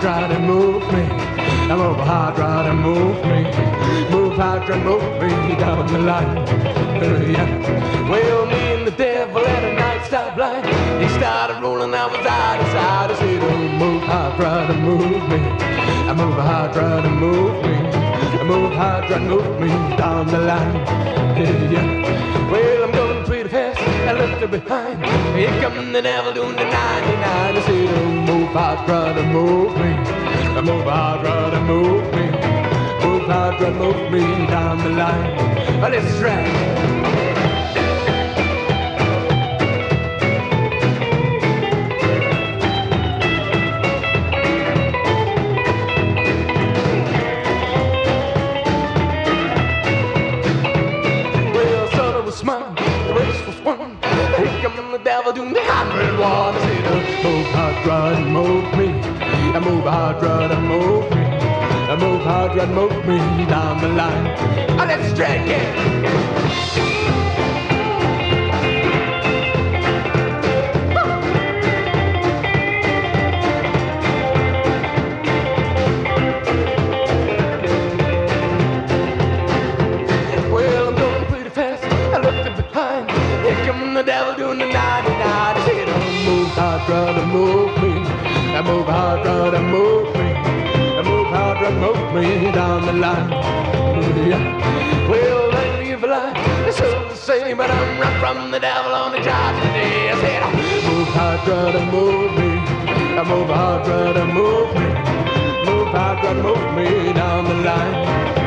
try to move me. I move hard, try to move me. Move hard, try to move me down the line. Yeah. Well, me and the devil at a night stoplight. He started rolling, I was out of sight. I said, oh, move hard, try to move me. I move hard, try to move me. I move hard, try to move me down the line. Yeah. Well, I'm going pretty fast. I left her behind. Here come the devil doing the 99. I said, oh, move hard, try to move me. I move hard, try to move me. Move hard, try to move me down the line. Well, let's try. Smile, the race was won. Here come the devil doing the 101. I said, move hard, try to move me. I move hard, try to move me. I move hard, try to move me down the line. Oh, let's drag it. The devil doing the 99. I said, oh, move hard, try to move me. I move hard, try to move me. I move hard, try to move me down the line. Yeah. Well, I live a life, it's all the same, but I'm running from the devil on the job today. I said, move hard, try to move me. I move hard, try to move me. Move hard, try to move me down the line.